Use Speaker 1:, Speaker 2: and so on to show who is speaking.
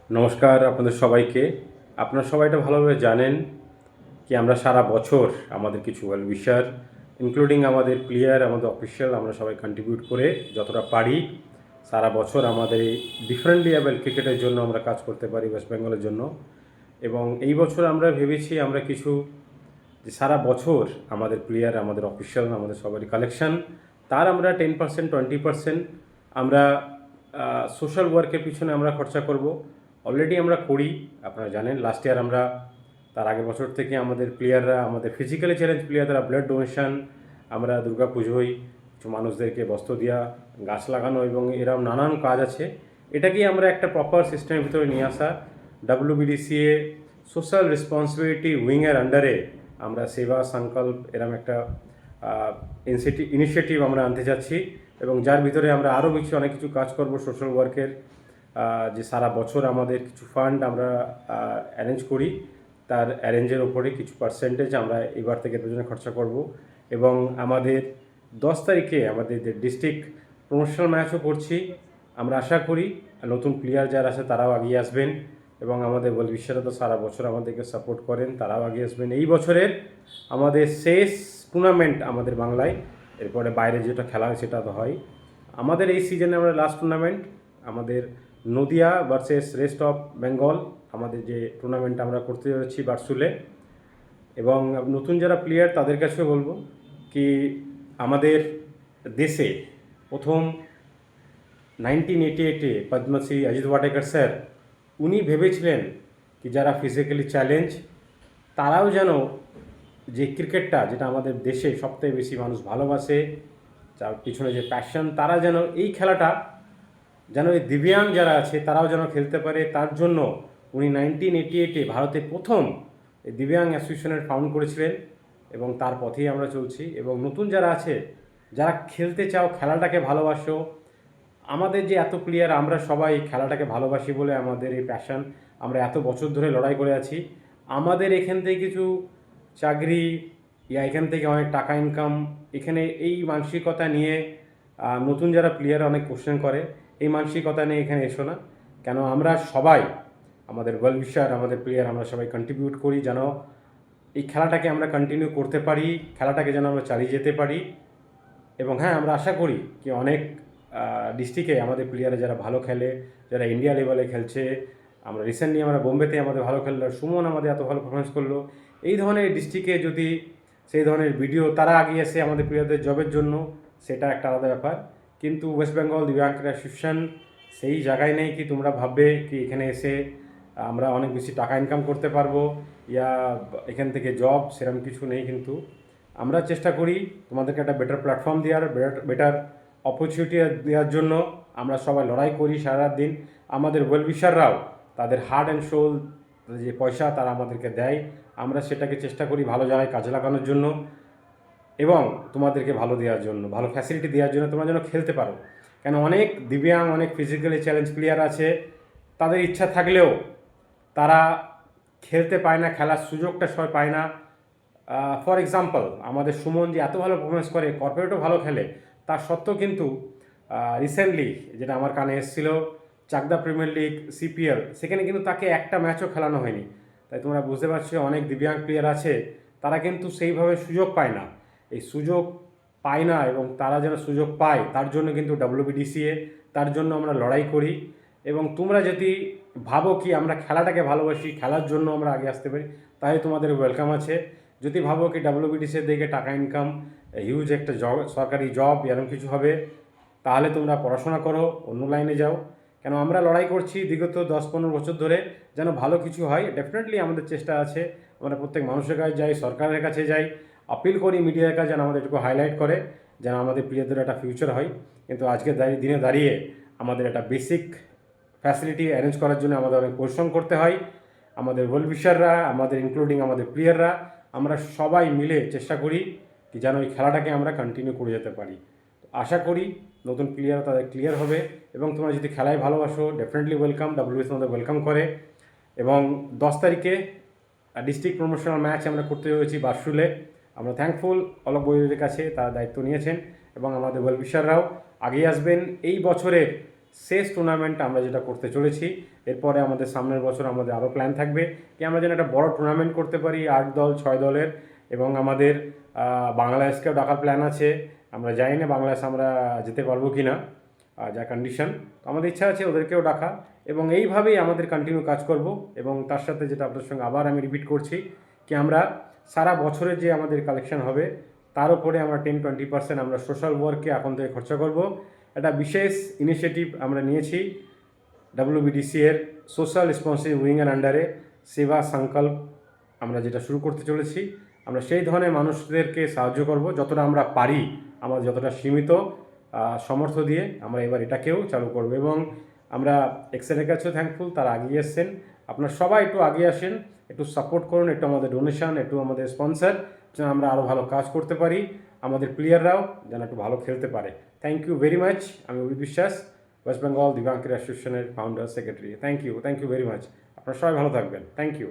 Speaker 1: নমস্কার আপনাদের সবাইকে। আপনারা সবাই এটা ভালোভাবে জানেন কি আমরা সারা বছর আমাদের কিছু ওয়েল উইশার ইনক্লুডিং আমাদের প্লেয়ার, আমাদের অফিসিয়াল, আমরা সবাই কন্ট্রিবিউট করে যতটা পারি সারা বছর আমাদের এই ডিফারেন্ট লেভেল ক্রিকেটের জন্য আমরা কাজ করতে পারি ওয়েস্ট বেঙ্গলের জন্য। এবং এই বছর আমরা ভেবেছি আমরা কিছু যে সারা বছর আমাদের প্লেয়ার, আমাদের অফিসিয়াল, আমাদের সবারই কালেকশন, তার আমরা 10% 20% আমরা সোশ্যাল ওয়ার্কের পিছনে আমরা খরচা করব। অলরেডি আমরা করি, আপনারা জানেন। লাস্ট ইয়ার আমরা, তার আগের বছর থেকে আমাদের প্লেয়াররা, আমাদের ফিজিক্যালি চ্যালেঞ্জ প্লেয়ার, তারা ব্লাড ডোনেশন, আমরা দুর্গা পুজোয় কিছু মানুষদেরকে বস্ত্র দেওয়া, গাছ লাগানো এবং এরকম নানান কাজ আছে। এটাকেই আমরা একটা প্রপার সিস্টেমের ভিতরে নিয়ে আসা। ডাব্লিউবিডিসিএ সোশ্যাল রেসপন্সিবিলিটি উইংয়ের আন্ডারে আমরা সেবা সংকল্প এরম একটা ইনিশিয়েটিভ আমরা আনতে যাচ্ছি, এবং যার ভিতরে আমরা আরও অনেক কিছু কাজ করব সোশ্যাল ওয়ার্কের। যে সারা বছর আমাদের কিছু ফান্ড আমরা অ্যারেঞ্জ করি, তার অ্যারেঞ্জের ওপরে কিছু পার্সেন্টেজ আমরা এবার থেকে পেছনে খরচা করব। এবং আমাদের 10 তারিখে আমাদের যে ডিস্ট্রিক্ট প্রমোশনাল ম্যাচও করছি। আমরা আশা করি নতুন প্লেয়ার যারা আছে তারাও এগিয়ে আসবেন, এবং আমাদের ওয়েল উইশাররা তো সারা বছর আমাদেরকে সাপোর্ট করেন, তারাও এগিয়ে আসবেন। এই বছরের আমাদের শেষ টুর্নামেন্ট আমাদের বাংলায়, এরপরে বাইরে যেটা খেলা হয় সেটা তো হয়। আমাদের এই সিজনে আমরা লাস্ট টুর্নামেন্ট আমাদের Nadia versus rest of Bengal, আমাদের যে টুর্নামেন্টটা আমরা করতে যাচ্ছি বারসুলে। এবং নতুন যারা প্লেয়ার তাদের কাছেও বলবো কি আমাদের দেশে প্রথম 1988-এ পদ্মশ্রী অজিত ওয়াডেকার স্যার, উনি ভেবেছিলেন কি যারা ফিজিক্যালি চ্যালেঞ্জ তারাও যেন যে ক্রিকেটটা, যেটা আমাদের দেশে সবথেকে বেশি মানুষ ভালোবাসে, যার পিছনে যে প্যাশন, তারা যেন এই খেলাটা যেন এই দিব্যাঙ্গ যারা আছে তারাও যেন খেলতে পারে। তার জন্য উনি 1988-এ ভারতে প্রথম এই দিব্যাঙ্গ অ্যাসোসিয়েশনের ফাউন্ড করেছিলেন, এবং তার পথেই আমরা চলছি। এবং নতুন যারা আছে, যারা খেলতে চাও, খেলাটাকে ভালোবাসো, আমাদের যে এত প্লেয়ার, আমরা সবাই খেলাটাকে ভালোবাসি বলে আমাদের এই প্যাশন, আমরা এত বছর ধরে লড়াই করে আছি। আমাদের এখান থেকে কিছু চাকরি এখান থেকে অনেক টাকা ইনকাম, এখানে এই মানসিকতা নিয়ে নতুন যারা প্লেয়ার অনেক কোশ্চেন করে, এই মানসিকতা নিয়ে এখানে এসো না। কেন আমরা সবাই, আমাদের ওয়েল উইশার, আমাদের প্লেয়ার, আমরা সবাই কন্ট্রিবিউট করি যেন এই খেলাটাকে আমরা কন্টিনিউ করতে পারি, খেলাটাকে যেন আমরা চালিয়ে যেতে পারি। এবং হ্যাঁ, আমরা আশা করি কি অনেক ডিস্ট্রিক্টে আমাদের প্লেয়াররা যারা ভালো খেলে, যারা ইন্ডিয়া লেভেলে খেলছে, আমরা রিসেন্টলি আমরা বোম্বেতে আমাদের ভালো খেললো, সুমন আমাদের এত ভালো পারফরমেন্স করলো, এই ধরনের ডিস্ট্রিক্টে যদি সেই ধরনের ভিডিও তারা আগিয়ে এসে আমাদের প্লেয়ারদের জবের জন্য, সেটা একটা আলাদা ব্যাপার। কিন্তু ওয়েস্ট বেঙ্গল দিব্যাঙ্গ অ্যাসোসিয়েশন সেই জায়গায় নেই কি তোমরা ভাববে কি এখানে এসে আমরা অনেক বেশি টাকা ইনকাম করতে পারবো, ইয়া এখান থেকে জব, সেরকম কিছু নেই। কিন্তু আমরা চেষ্টা করি তোমাদেরকে একটা বেটার প্ল্যাটফর্ম দেওয়ার, বেটার অপরচুনিটি দেওয়ার জন্য। আমরা সবাই লড়াই করি সারা দিন। আমাদের ওয়েল উইশাররাও তাদের হার্ট অ্যান্ড সোল, যে পয়সা তারা আমাদেরকে দেয়, আমরা সেটাকে চেষ্টা করি ভালো জায়গায় কাজে লাগানোর জন্য, এবং তোমাদেরকে ভালো দেওয়ার জন্য, ভালো ফ্যাসিলিটি দেওয়ার জন্য, তোমরা যেন খেলতে পারো। কেন অনেক দিব্যাঙ্গ, অনেক ফিজিক্যালি চ্যালেঞ্জ প্লেয়ার আছে, তাদের ইচ্ছা থাকলেও তারা খেলতে পায় না, খেলার সুযোগটা সবাই পায় না। ফর এক্সাম্পল, আমাদের সুমন যে এত ভালো পারফরমেন্স করে, কর্পোরেটও ভালো খেলে, তার সত্ত্বেও কিন্তু রিসেন্টলি যেটা আমার কানে এসেছিলো, চাকদা প্রিমিয়ার লিগ, সিপিএল, সেখানে কিন্তু তাকে একটা ম্যাচও খেলানো হয়নি। তাই তোমরা বুঝতে পারছো অনেক দিব্যাঙ্গ প্লেয়ার আছে, তারা কিন্তু সেইভাবে সুযোগ পায় না। এই সুযোগ পায় না, এবং তারা যেন সুযোগ পায় তার জন্য কিন্তু ডাব্লিউবিডিসিএ, তার জন্য আমরা লড়াই করি। এবং তোমরা যদি ভাবো কি আমরা খেলাটাকে ভালোবাসি, খেলার জন্য আমরা আগে আসতে পারি, তাই তোমাদের ওয়েলকাম আছে। যদি ভাবো কি ডাব্লিউবিডিসির দিকে টাকা ইনকাম, হিউজ একটা জব, সরকারি জব এরকম কিছু হবে, তাহলে তোমরা পড়াশোনা করো, অন্য লাইনে যাও। কেন আমরা লড়াই করছি বিগত 10-15 বছর ধরে যেন ভালো কিছু হয়। ডেফিনেটলি আমাদের চেষ্টা আছে, আমরা প্রত্যেক মানুষের কাছে যাই, সরকারের কাছে যাই, আপিল করি মিডিয়ার কাছে যেন আমাদের একটু হাইলাইট করে, যেন আমাদের প্লেয়ারদের একটা ফিউচার হয়। কিন্তু আজকের দিনে দাঁড়িয়ে আমাদের একটা বেসিক ফ্যাসিলিটি অ্যারেঞ্জ করার জন্য আমাদের অনেক পরিশ্রম করতে হয়। আমাদের ওয়েল উইশাররা, আমাদের ইনক্লুডিং আমাদের প্লেয়াররা, আমরা সবাই মিলে চেষ্টা করি কি যেন এই খেলাটাকে আমরা কন্টিনিউ করে যেতে পারি। আশা করি নতুন প্লেয়ার তাদের ক্লিয়ার হবে, এবং তোমরা যদি খেলায় ভালোবাসো, ডেফিনেটলি ওয়েলকাম, ডাব্লিউবিসি তোমাদের ওয়েলকাম করে। এবং 10 তারিখে ডিস্ট্রিক্ট প্রমোশনাল ম্যাচ আমরা করতে হয়েছি বারসুলে। আমরা থ্যাঙ্কফুল অলক বৈদের কাছে, তারা দায়িত্ব নিয়েছেন, এবং আমাদের ওয়েল উইশাররাও আগিয়ে আসবেন। এই বছরের শেষ টুর্নামেন্ট আমরা যেটা করতে চলেছি। এরপরে আমাদের সামনের বছর আমাদের আরও প্ল্যান থাকবে কি আমরা যেন একটা বড় টুর্নামেন্ট করতে পারি 8 দল 6 দলের, এবং আমাদের বাংলাদেশকেও ডাকার প্ল্যান আছে। আমরা জানি না বাংলাদেশ আমরা যেতে পারবো কি না, যা কন্ডিশন। তো আমাদের ইচ্ছা আছে ওদেরকেও ডাকা, এবং এইভাবেই আমাদের কন্টিনিউ কাজ করব। এবং তার সাথে যেটা আপনার সঙ্গে আবার আমি রিপিট করছি কি আমরা সারা বছরে যে আমাদের কালেকশন হবে তার উপরে আমরা 10-20% আমরা সোশ্যাল ওয়ার্কে এখন থেকে খরচা করব। একটা বিশেষ ইনিশিয়েটিভ আমরা নিয়েছি WBDC এর সোশ্যাল রেসপন্সিবিলিটি উইংয়ের আন্ডারে সেবা সংকল্প আমরা যেটা শুরু করতে চলেছি। আমরা সেই ধরনের মানুষদেরকে সাহায্য করব যতটা আমরা পারি, আমাদের যতটা সীমিত সমর্থ দিয়ে আমরা এবার এটাকেও চালু করব। এবং আমরা এক্সেলের কাছেও থ্যাঙ্কফুল, তারা এগিয়ে এসছেন। আপনারা সবাই একটু এগিয়ে আসেন, একটু সাপোর্ট করুন, একটু আমাদের ডোনেশন, একটু আমাদের স্পন্সর, যেন আমরা আরও ভালো কাজ করতে পারি, আমাদের প্লেয়াররাও যেন একটু ভালো খেলতে পারে। Thank you very much. আমি অভি বিশ্বাস, ওয়েস্ট বেঙ্গল দিব্যাঙ্কের অ্যাসোসিয়েশনের founder secretary. Thank you very much. আপনারা সবাই ভালো থাকবেন। Thank you.